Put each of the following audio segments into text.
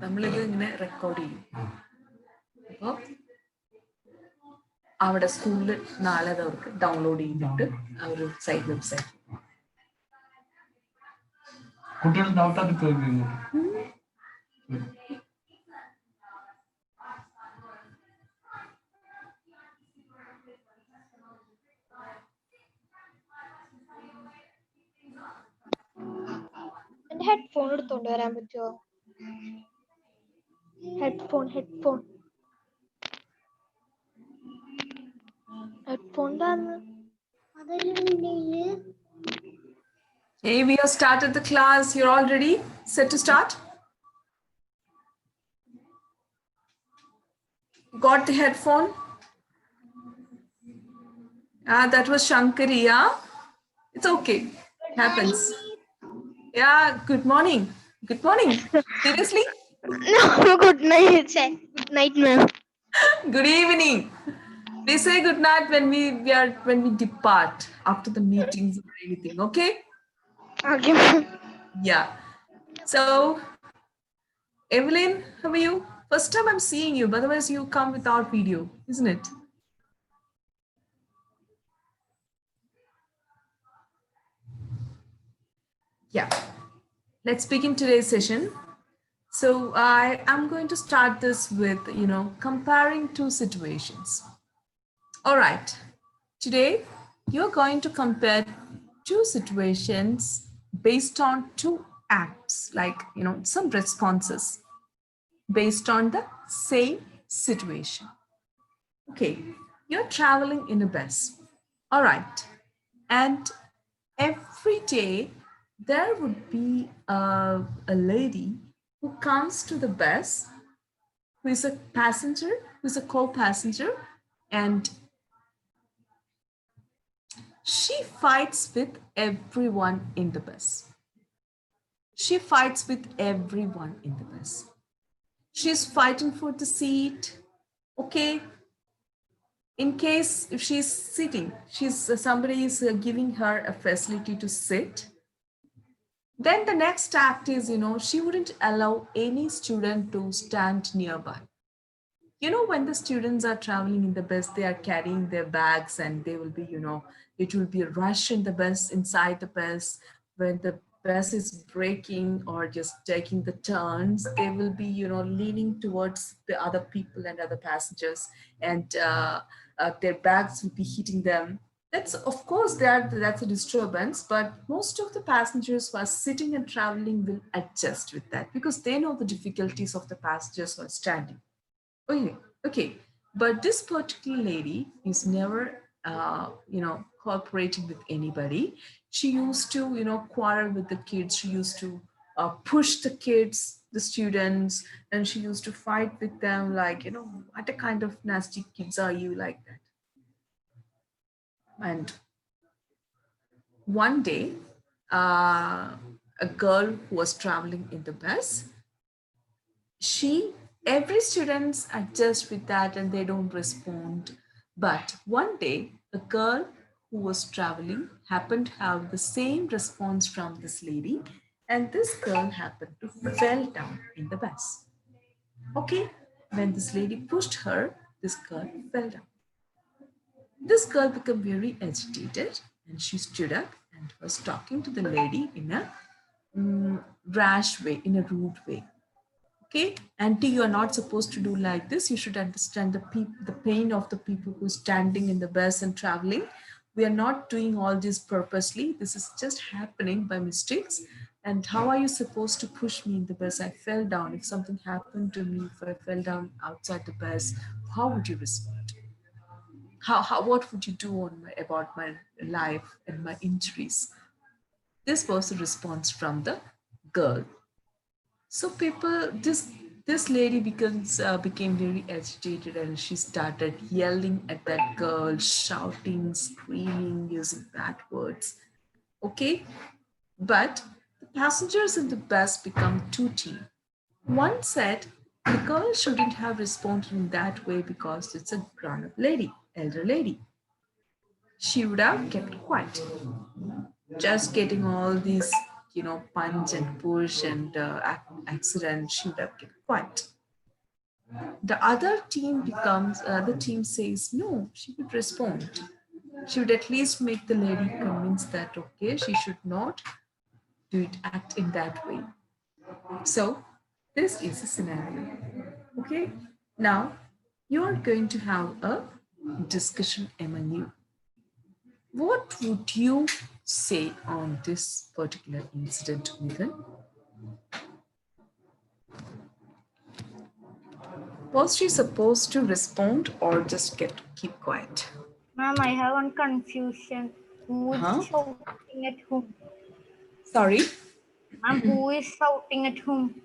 നമ്മളിത് ഇങ്ങനെ റെക്കോർഡ് ചെയ്യും. അപ്പോൾ അവിടെ സ്കൂളിൽ നാളെ അത് അവർക്ക് ഡൗൺലോഡ് ചെയ്തിട്ട് ആ ഒരു വെബ്സൈറ്റ് കുട്ടികൾ ഡൗട്ടാക്കി ചോദിക്കുന്നു. ഹെഡ്ഫോൺ എടുത്തോണ്ട് വരാൻ പറ്റുമോ? Headphone Hey, we have started the class. You're all ready? Set to start? Got the headphone? That was Shankari, yeah? It's okay. Happens. Yeah, good morning. Good morning. Seriously? No, good night. Good night, ma'am. Good evening. We say good night when we depart after the meetings or anything, okay? Okay, ma'am. Yeah. So, Evelyn, how are you? First time I'm seeing you, but otherwise you come without video, isn't it? Yeah. Let's begin today's session. So I am going to start this with, comparing two situations. All right. Today, you're going to compare two situations based on two acts, like, some responses based on the same situation. Okay, you're traveling in a bus. All right. And every day there would be a lady who comes to the bus, who is a passenger, who is a co-passenger, and she fights with everyone in the bus. She fights with everyone in the bus. She's fighting for the seat. Okay. In case if she's sitting, somebody is giving her a facility to sit. Then the next act is, she wouldn't allow any student to stand nearby. When the students are traveling in the bus, they are carrying their bags and they will be, it will be a rush in the bus, inside the bus. When the bus is braking or just taking the turns, they will be, leaning towards the other people and other passengers, and their bags will be hitting them. That's, of course, that's a disturbance, but most of the passengers who are sitting and traveling will adjust with that because they know the difficulties of the passengers who are standing. Okay. But this particular lady is never, cooperating with anybody. She used to, quarrel with the kids. She used to push the kids, the students, and she used to fight with them like, what a kind of nasty kids are you, like that. And one day, a girl who was traveling in the bus, every students adjust with that and they don't respond. But one day, a girl who was traveling happened to have the same response from this lady, and this girl happened to fell down in the bus. Okay, when this lady pushed her, this girl fell down. This girl became very agitated and she stood up and was talking to the lady in a rash way, in a rude way. Okay, auntie, you are not supposed to do like this. You should understand the pain of the people who are standing in the bus and traveling. We are not doing all this purposely. This is just happening by mistakes. And how are you supposed to push me in the bus? I fell down. If something happened to me, if I fell down outside the bus, how would you respond? What would you do about my life and my injuries? This was the response from the girl. So this lady became very agitated and she started yelling at that girl, shouting, screaming, using bad words. Okay, but the passengers in the bus become two teams. One said the girl shouldn't have responded in that way because it's a grown-up lady, elder lady. She would have kept quiet. Just getting all these punch and push and accident, she would have kept quiet. The other team says no, she would respond. She would at least make the lady convinced that okay, she should not do it, act in that way. So this is a scenario. Okay, now you are going to have a discussion among you. What would you say on this particular incident, Nathan? Was she supposed to respond or just keep quiet? Ma'am, I have one confusion. Who is Huh? shouting at whom? Sorry? Ma'am, who is shouting at whom?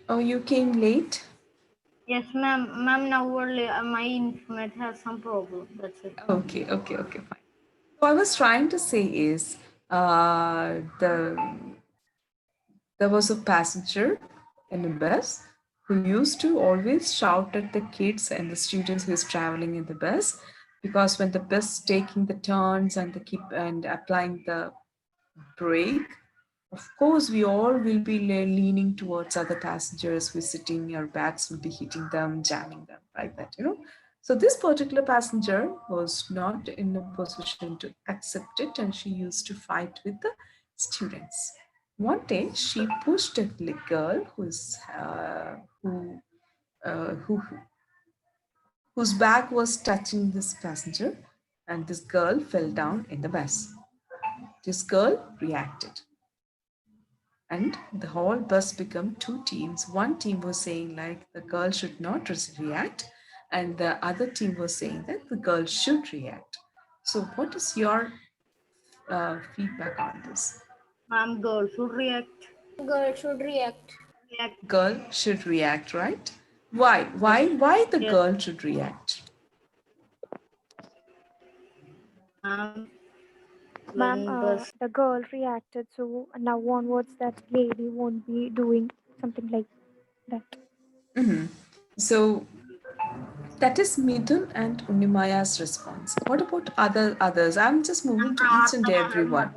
Oh, you came late? Yes, ma'am. Ma'am, now only my internet has some problem. That's it. Okay, fine. What I was trying to say is there was a passenger in a bus who used to always shout at the kids and the students who is traveling in the bus, because when the bus taking the turns and the keep and applying the brake, of course we all will be leaning towards other passengers who is sitting, our backs will be hitting them, jamming them like that. So this particular passenger was not in a position to accept it, and she used to fight with the students. One day she pushed a girl who whose back was touching this passenger, and this girl fell down in the bus. This girl reacted, and the whole bus became two teams. One team was saying like the girl should not react, and the other team was saying that the girl should react. So what is your feedback on this? Ma'am, girl should react. Girl should react. React. Girl should react, right? Why Yes. why the Yes. girl should react? Ma'am, Ma'am, when bus. the girl reacted, so now onwards that lady won't be doing something like that. So that is Midun and Unimaya's response. What about others? I'm just moving to each and every one.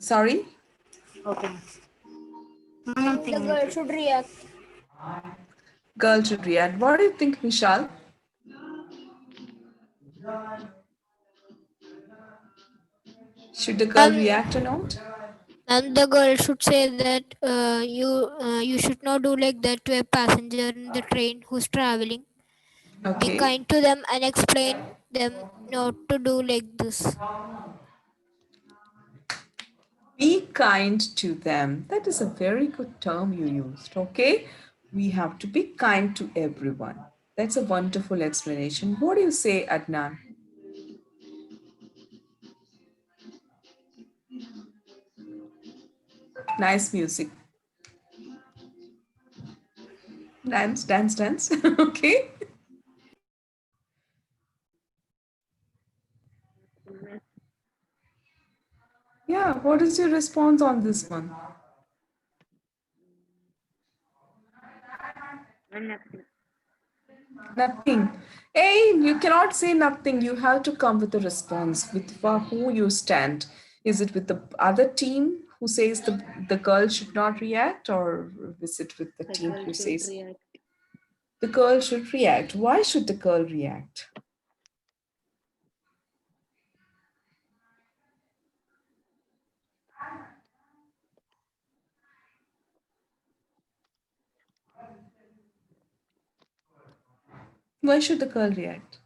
Sorry. Okay. The Nothing. girl should react. Girl should react. What do you think, Vishal? Should the girl Um, react or not? and the girl should say that you should not do like that to a passenger in the train who's traveling. Be Okay. kind to them and explain them not to do like this. Be kind to them. That is a very good term you used. Okay. We have to be kind to everyone. That's a wonderful explanation. What do you say, Adnan? Nice music. Dance, dance, dance. Okay. Yeah. What is your response on this one? Nothing. Hey, you cannot say nothing. You have to come with a response with for who you stand. Is it with the other team who says the girl should not react, or is it with the team who says the girl should react? Why should the girl react? Why should the girl react?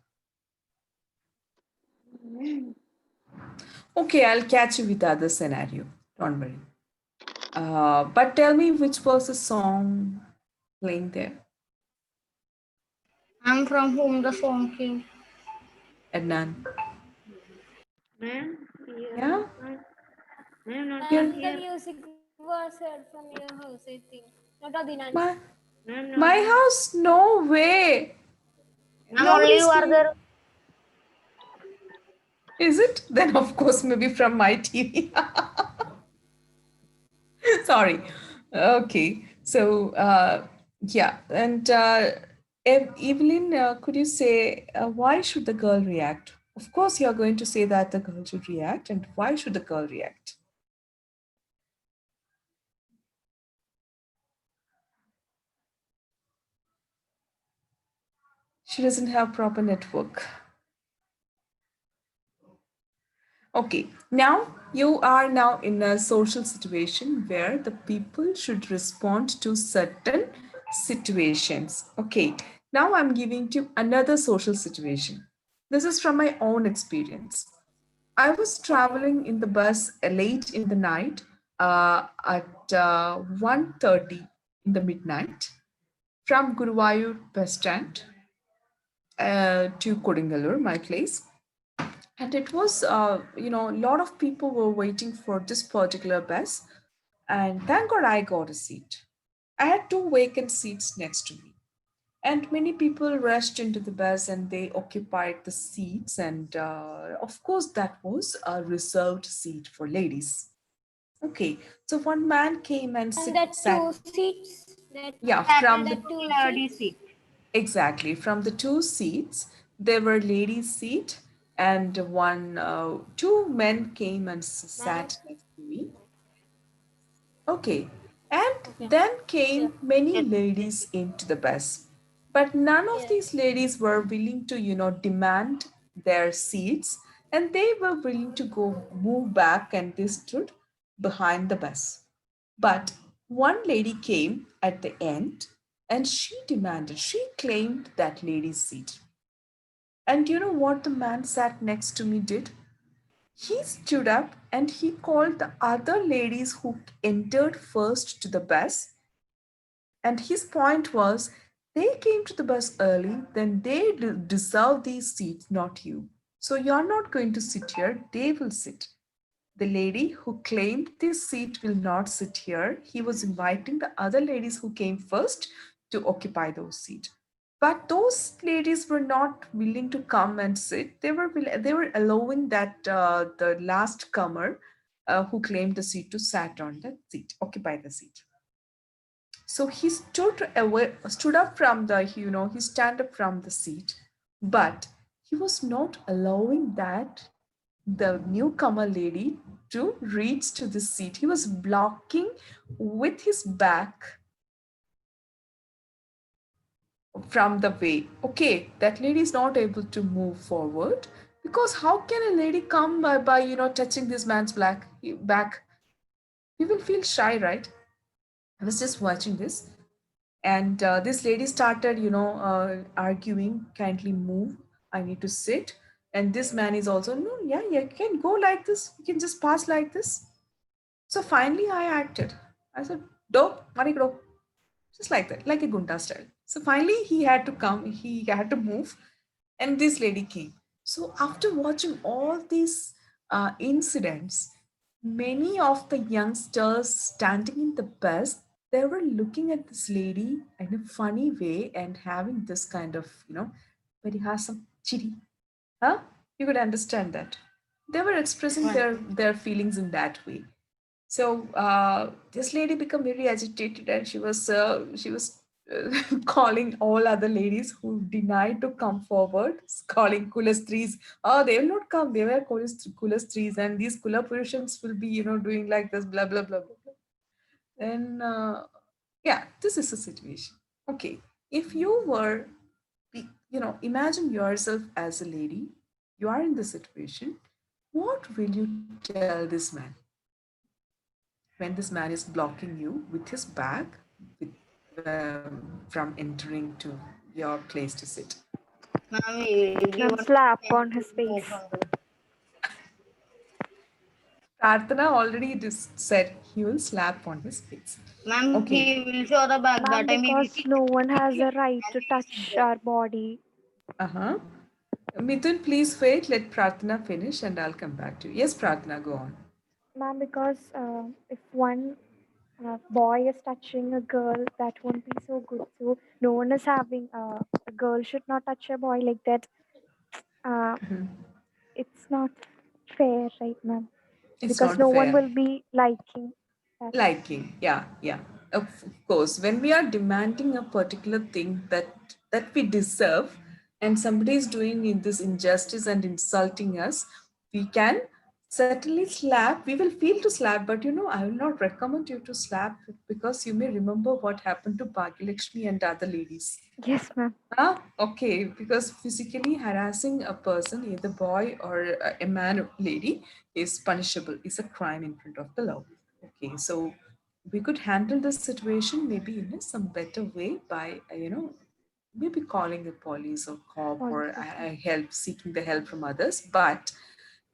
Okay, I'll catch you with the other scenario. Don't worry. But tell me which was the song playing there, I'm from whom the song came. Adnan? Ma'am, Yeah, ma'am, not here. The music was heard from your house, I think. Not Adinan's. My ma'am, not my house? No way. ma'am, only you Nobody's are doing. there. Is it? Then of course maybe from my TV. Sorry. Okay. So yeah, and Evelyn, could you say why should the girl react? Of course, you're going to say that the girl should react, and why should the girl react? She doesn't have proper network. Okay, now you are now in a social situation where the people should respond to certain situations. Okay, now I'm giving you another social situation. This is from my own experience. I was traveling in the bus late in the night at 1:30 in the midnight from Guruvayur bus stand to Kodingalur, my place. And it was, a lot of people were waiting for this particular bus. And thank God I got a seat. I had two vacant seats next to me. And many people rushed into the bus and they occupied the seats. And of course, that was a reserved seat for ladies. Okay, so one man came and And that sat. two seats, that Yeah, That from and the that is two lady seats. seat. exactly from the two seats, there were ladies' seat, and two men came and Ma'am. sat next to me. Okay, and Okay. then Yeah. came many Yes. ladies into the bus, but none of Yes. these ladies were willing to, demand their seats, and they were willing to go move back, and they stood behind the bus. But one lady came at the end and she claimed that lady's seat. And you know what the man sat next to me did? He stood up and he called the other ladies who entered first to the bus. And his point was they came to the bus early, then they deserve these seats, not you. So you're not going to sit here, they will sit. The lady who claimed this seat will not sit here. He was inviting the other ladies who came first to occupy those seats. But those ladies were not willing to come and sit. They were allowing that the last comer who claimed the seat to sat on that seat, occupy the seat. So he stood up from he stand up from the seat, but he was not allowing that the newcomer lady to reach to the seat. He was blocking with his back from the way. Okay, that lady is not able to move forward because how can a lady come by touching this man's back? He will feel shy, right? I was just watching this, and this lady started arguing, kindly move, I need to sit. And this man is also, no, yeah, you can go like this, you can just pass like this. So finally I acted. I said, do mari do, just like that, like a gunda style. So finally he had to come, he had to move, and this lady came. So after watching all these incidents, many of the youngsters standing in the bus, they were looking at this lady in a funny way and having this kind of, parihasam chiri. Huh? You could understand that. They were expressing Right. their feelings in that way. So this lady became very agitated, and she was calling all other ladies who denied to come forward, calling kulastris. Oh, they will not come. They were kulastris, and these kula purushans will be doing like this, blah blah blah blah. Blah. Then yeah, this is the situation. Okay, if you were, imagine yourself as a lady. You are in the situation. What will you tell this man when this man is blocking you with his bag with, from entering to your place to sit? Ma'am, we will give Ma'am, one slap time on to his move face. from the. Prarthana already just said he will slap on his face. Ma'am, Okay. he will show the back. That Ma'am, time we will because kick no one has a right and to we will sit touch there. our body. Uh-huh. Mithun, please wait. Let Prarthana finish and I'll come back to you. Yes, Prarthana, go on. Ma'am, because if one boy is touching a girl, that won't be so good. So no one is having a girl should not touch a boy like that. Uh, it's not fair, right, ma'am? It's Because not no one fair. will be liking that. Liking, yeah, yeah. Of course, when we are demanding a particular thing that we deserve, and somebody is doing in this injustice and insulting us, we can Certainly slap. We will feel to slap, but I will not recommend you to slap because you may remember what happened to Bhagyalakshmi and other ladies. Yes, ma'am. Ah, okay, because physically harassing a person, either boy or a man or lady, is punishable, is a crime in front of the law. Okay, so we could handle this situation maybe in some better way by, maybe calling the police or cop or Police, okay. help, seeking the help from others. But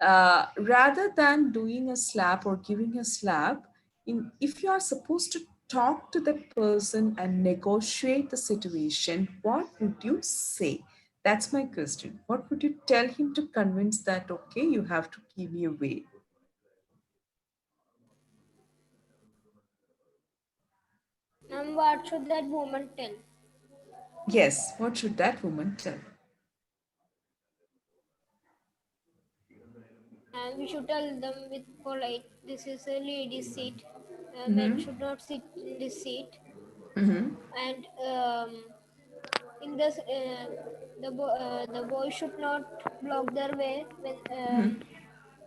rather than doing a slap or giving a slap, if you are supposed to talk to that person and negotiate the situation, what would you say? That's my question. What would you tell him to convince that, okay, you have to give me away? And what should that woman tell? Yes, what should that woman tell? And we should tell them with polite, this is a lady's seat. Men Mm-hmm. should not sit in this seat. Mm-hmm. And in this, the boy should not block their way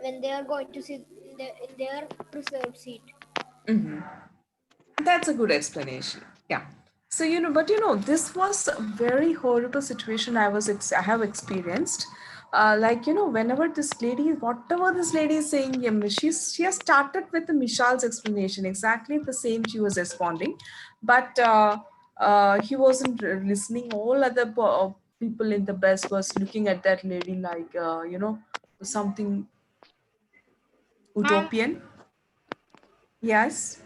when they are going to sit in their reserved seat. Mm-hmm. That's a good explanation. Yeah. So but this was a very horrible situation I have experienced. Like whenever this lady, whatever this lady is saying, she has started with the Michelle's explanation, exactly the same she was responding, but he wasn't listening. All other people in the bus was looking at that lady like something Ma'am, utopian. Yes.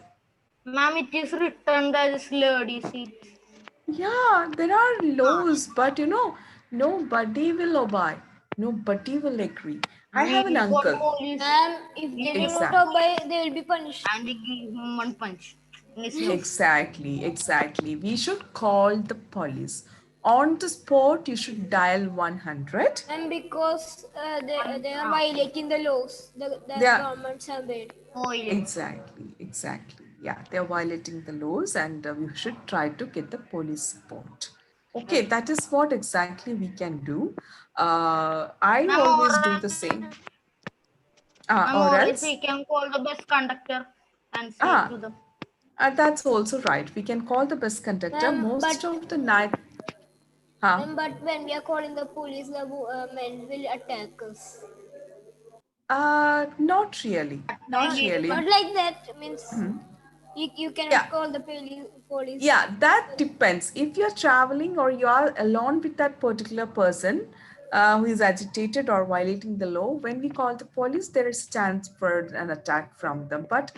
ma'am, it is written that this lady seat. Yeah, there are Ah, laws, but nobody will obey. Nobody will agree. I and we have an will call uncle. police. And if We they will will call not Exact, police obey, they will be punished. and we give him one punch in his nose. exactly. We should call the police. On the spot, you should dial 100. And because they are Ah, violating the laws They that are governments have made. oil. exactly. Yeah, they are violating the laws, and we should try to get the police support. Okay, Yes. that is what exactly we can do. I Ma'am, always do the same. Or or else else, we can call the bus conductor and say ah, to them. that's also right. We can call the bus conductor most But of the night. Huh? but when we are calling the police, the men will attack us. Not really. That time Not we will. really. Not like that means you Yeah, cannot call the police. yeah, that depends. If you're traveling or you are alone with that particular person who is agitated or violating the law, when we call the police, there is chance for an attack from them. But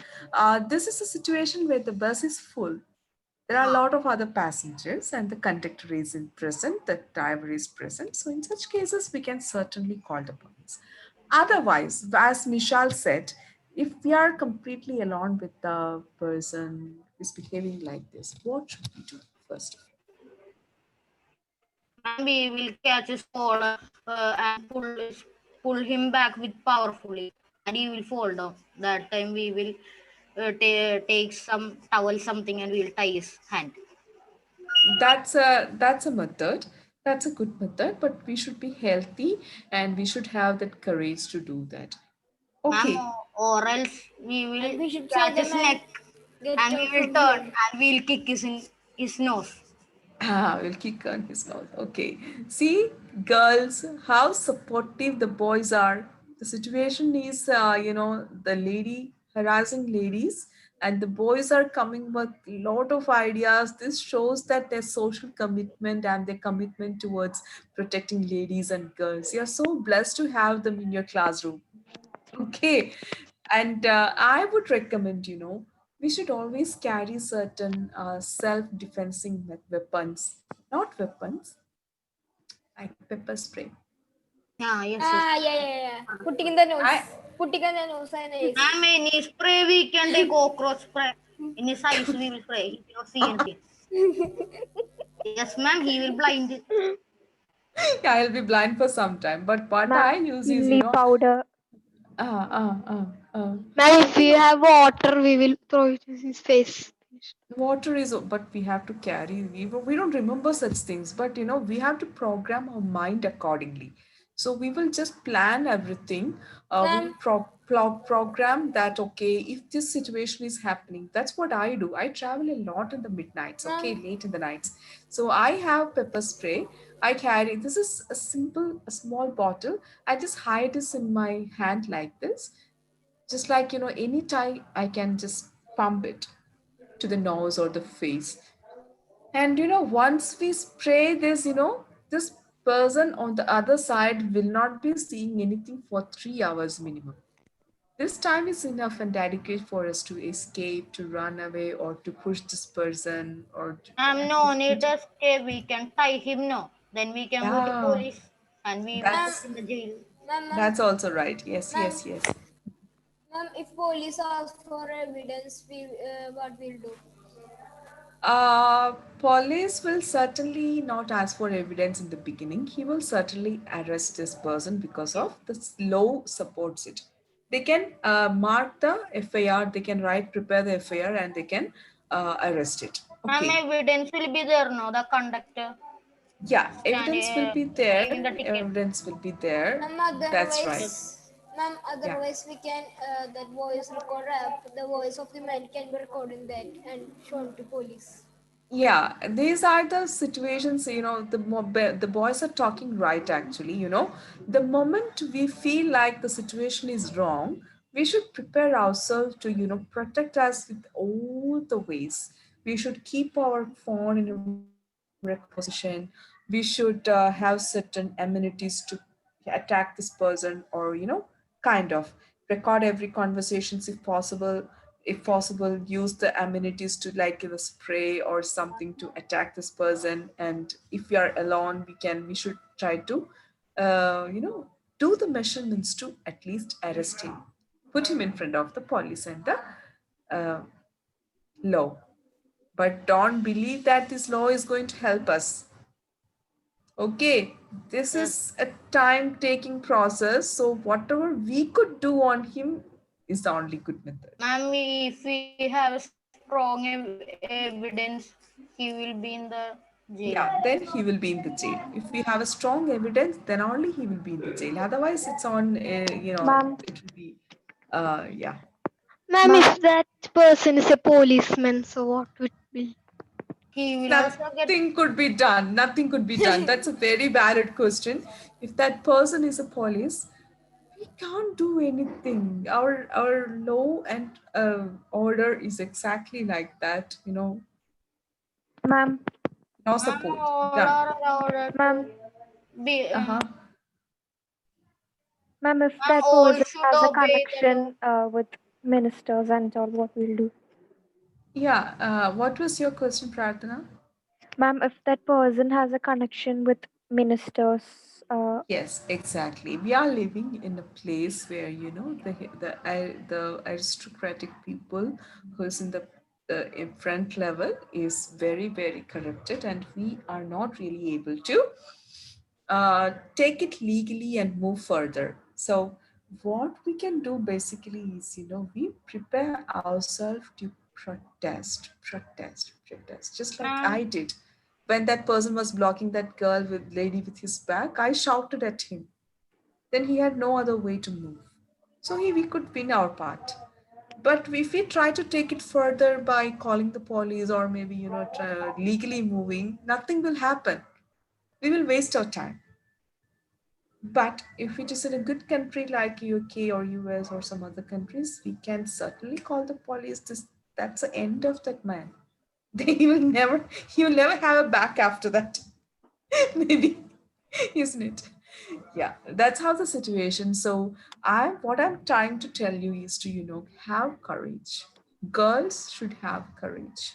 this is a situation where the bus is full. There are a Ah, lot of other passengers and the conductor is in present, the driver is present. So in such cases, we can certainly call the police. Otherwise, as Michelle said, if we are completely alone with the person who is behaving like this, what should we do first? ma'am, we will catch his collar and pull him back with powerfully, and he will fall down. That time we will take some towel something and we will tie his hand. That's a method. That's a good method, but we should be healthy and we should have that courage to do that. Ma'am, Okay. or else we will And we should say catch the his man neck get and we out will from turn here. and we will kick his in his nose. We'll kick on his nose. Okay. See, girls, how supportive the boys are. The situation is, the lady harassing ladies, and the boys are coming with a lot of ideas. This shows that their social commitment and their commitment towards protecting ladies and girls. You're so blessed to have them in your classroom. Okay. And I would recommend, we should always carry certain self-defensing weapons, not weapons, like pepper spray. Yeah, yes, yes. Ah, yeah. Putting in the I nose. Putting in the nose and eyes. Ma'am, in his spray we can take cockroach spray. In his eyes we will spray. He cannot see anything. Yes, ma'am, he will blind. yeah, I'll be blind for some time. But what Ma'am, I use is, chili powder. uh, uh, uh, uh, Ma'am, if you we know, have water, we will throw it in his face. water is, but we have to carry. We don't remember such things, but we have to program our mind accordingly. So we will just plan everything. We will Ma'am, program that, okay, if this situation is happening, that's what I do. I travel a lot in the midnights, okay, ma'am, late in the nights. So I have pepper spray. I carry, this is a simple, a small bottle. I just hide this in my hand like this. Just like, anytime I can just pump it to the nose or the face. And once we spray this, this person on the other side will not be seeing anything for 3 hours minimum. This time is enough and adequate for us to escape, to run away, or to push this person, or to at No least need put. to stay. We can tie him now. Then we can go to Yeah, police and we will ma'am, put that's in the jail. ma'am, that's also right. Yes, ma'am, yes, yes. ma'am. If police ask for evidence, we what we'll do? Police will certainly not ask for evidence in the beginning. He will certainly arrest this person because of the law supports it. They can mark the FIR, they can prepare the FIR, and they can arrest it. Okay. Evidence will be there now. The conductor Yeah, evidence will standing be paying there. the ticket. Evidence will be there. Ma'am, That's otherwise, right. Yes. ma'am, Yeah. otherwise we can that voice recorder app. The voice of the man can be recorded that and shown to police. Yeah, these are the situations, the boys are talking right actually, the moment we feel like the situation is wrong, we should prepare ourselves to, protect us with all the ways. We should keep our phone in a recording position. We should have certain amenities to attack this person, or kind of record every conversations if possible. If possible, use the amenities to like give a spray or something to attack this person. And if we are alone, we should try to do the measurements to at least arrest him, put him in front of the police and the uh, law. But don't believe that this law is going to help us. Okay, this Yes. is a time taking process. So, whatever we could do on him is the only good method. If we have strong evidence, he will be in the jail. Yeah, then he will be in the jail. If we have a strong evidence, then only he will be in the jail. Otherwise, it's on, Ma'am, it will be, yeah. Ma'am, ma'am, if that person is a policeman, so what would be? He will also get. Nothing could be done. Nothing could be done. That's a very valid question. If that person is a police, we can't do anything. Our law and order is exactly like that. ma'am, No Ma'am, support. all Done. are allowed ma'am, to be. Uh huh. ma'am, if Ma'am, that all person should has a obey the law. connection with ministers and all, what we'll do? Yeah. What was your question, Prarthana? Ma'am, if that person has a connection with ministers, Yes, exactly. We are living in a place where the aristocratic people who's in the in front level is very very corrupted, and we are not really able to take it legally and move further. So what we can do basically is, we prepare ourselves to protest, just like I Ma'am, did. When that person was blocking that girl with lady with his back, I shouted at him. Then he had no other way to move. So we could win our part. But if we try to take it further by calling the police, or maybe, legally moving, nothing will happen. We will waste our time. But if it is in a good country like UK or US or some other countries, we can certainly call the police. That's the end of that man. He will never have a back after that. Maybe, isn't it? Yeah, that's how the situation. So what I'm trying to tell you is to, have courage. Girls should have courage.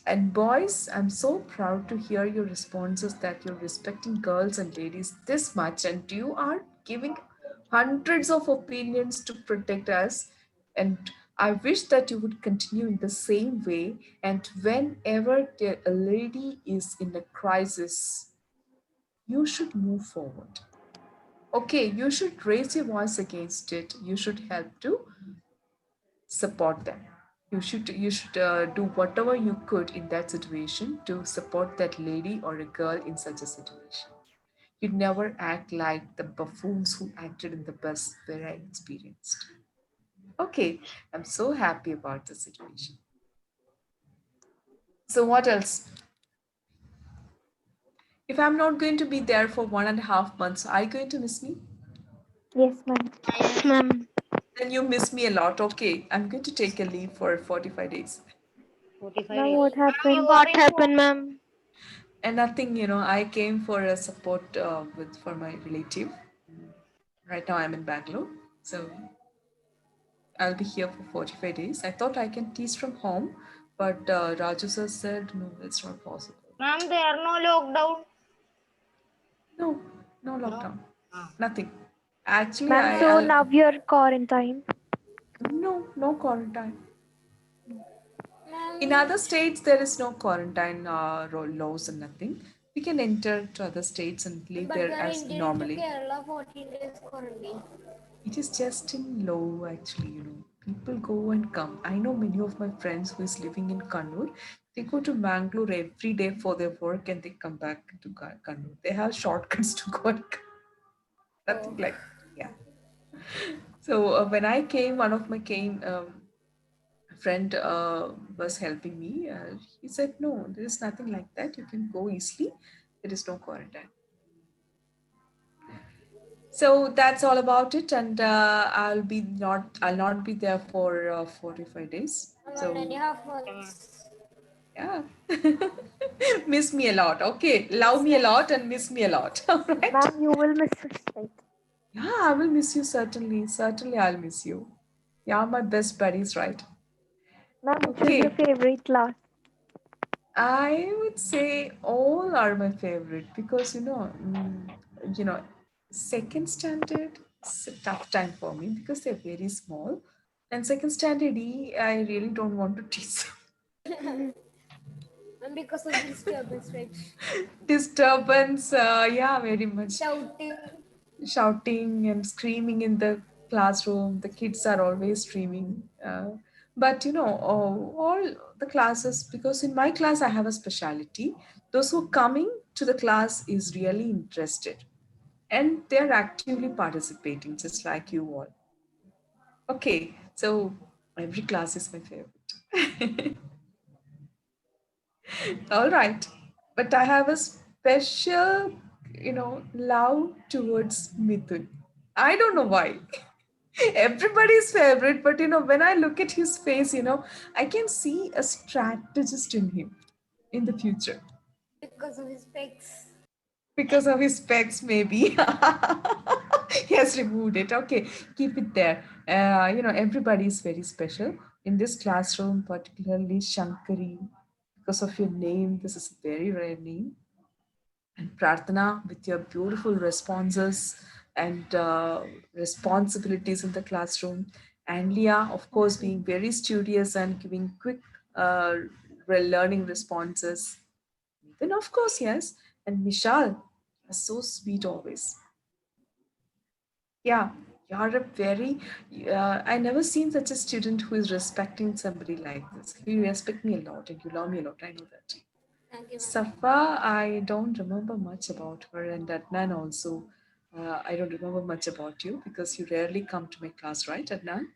And boys, I'm so proud to hear your responses that you're respecting girls and ladies this much, and you are giving hundreds of opinions to protect us. And I wish that you would continue in the same way. And whenever a lady is in a crisis, you should move forward. Okay, you should raise your voice against it. You should help to support them. You should do whatever you could in that situation to support that lady or a girl in such a situation. You never act like the buffoons who acted in the bus where I experienced. Okay, I'm so happy about the situation. So, what else? If I'm not going to be there for 1.5 months, are you going to miss me? Yes, ma'am. Yes, ma'am. Then you miss me a lot. Okay, I'm going to take a leave for 45 days. 45 Ma'am, days. what Ma'am, you happened? are What in home. happened, ma'am? And nothing, I came for a support with for my relative. Right now, I'm in Bangalore, so I'll be here for 45 days. I thought I can teach from home, but Raju sir said no, it's not possible. Ma'am, there are no lockdown. No, no No. lockdown, Ah. nothing. Actually, Ma'am, I, so I now you're quarantine. no quarantine. In Ma'am, other states, there is no quarantine laws and nothing. We can enter to other states and live but we there are as entering to normally. Kerala 14 days quarantine. It is just in law, actually. People go and come. I know many of my friends who is living in Kannur. They go to Bangalore every day for their work and they come back to Kannur. They have shortcuts to go and come. Oh, Nothing like, yeah. So when I came, one of my friend was helping me. He said, "No, there is nothing like that. You can go easily. There is no quarantine." So that's all about it, and I'll not be there for 45 days. one So and a half Okay, ma'am. months. yeah, miss me a lot. Okay, love Yes, me a ma'am. lot and miss me a lot. All right. Ma'am, you will miss us, right? Yeah, I will miss you certainly. Certainly, I'll miss you. Yeah, my best buddies, right? Ma'am, which is your Okay. favorite class? I would say all are my favorite because you know, second standard is a tough time for me because they're very small, and second standard I really don't want to teach them. And because of the disturbance, right? Disturbance, yeah, very much. Shouting. Shouting and screaming in the classroom. The kids are always screaming. But all the classes, because in my class I have a specialty. Those who are coming to the class is really interested and they're actively participating, just like you all. Okay, so every class is my favorite. All right. But I have a special, love towards Mithun. I don't know why. Everybody's favorite, but when I look at his face, I can see a strategist in him in the future Because of his specs. because of his specs, maybe. He has removed it. Okay, keep it there. Everybody is very special in this classroom, particularly Shankari. Because of your name, this is a very rare name. And Prarthana, with your beautiful responses and responsibilities in the classroom. And Leah, of course, being very studious and giving quick uh, learning responses. Then, of course, yes. And Mishal, you're so sweet always. Yeah, you're a very, I never seen such a student who is respecting somebody like this. You respect me a lot and you love me a lot. I know that. Thank you, ma'am. Safa, I don't remember much about her, and Adnan also. I don't remember much about you because you rarely come to my class, right, Adnan?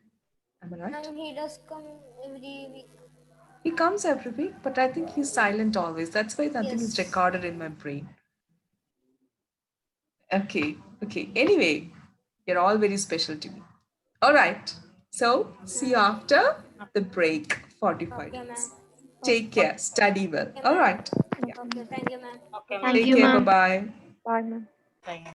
Am I right? Ma'am, he does come every week. He comes every week, but I think he's silent always. That's why nothing is Yes. recorded in my brain. Okay, okay. Anyway, you're all very special to me. All right. So, see you after the break, 45 Okay, ma'am. days. Take Okay. care. Study well. Okay, All ma'am. right. Yeah. Okay, thank you, ma'am. Okay, ma'am. Thank Take you, care. Bye ma'am. bye. Bye, ma'am. Thank you.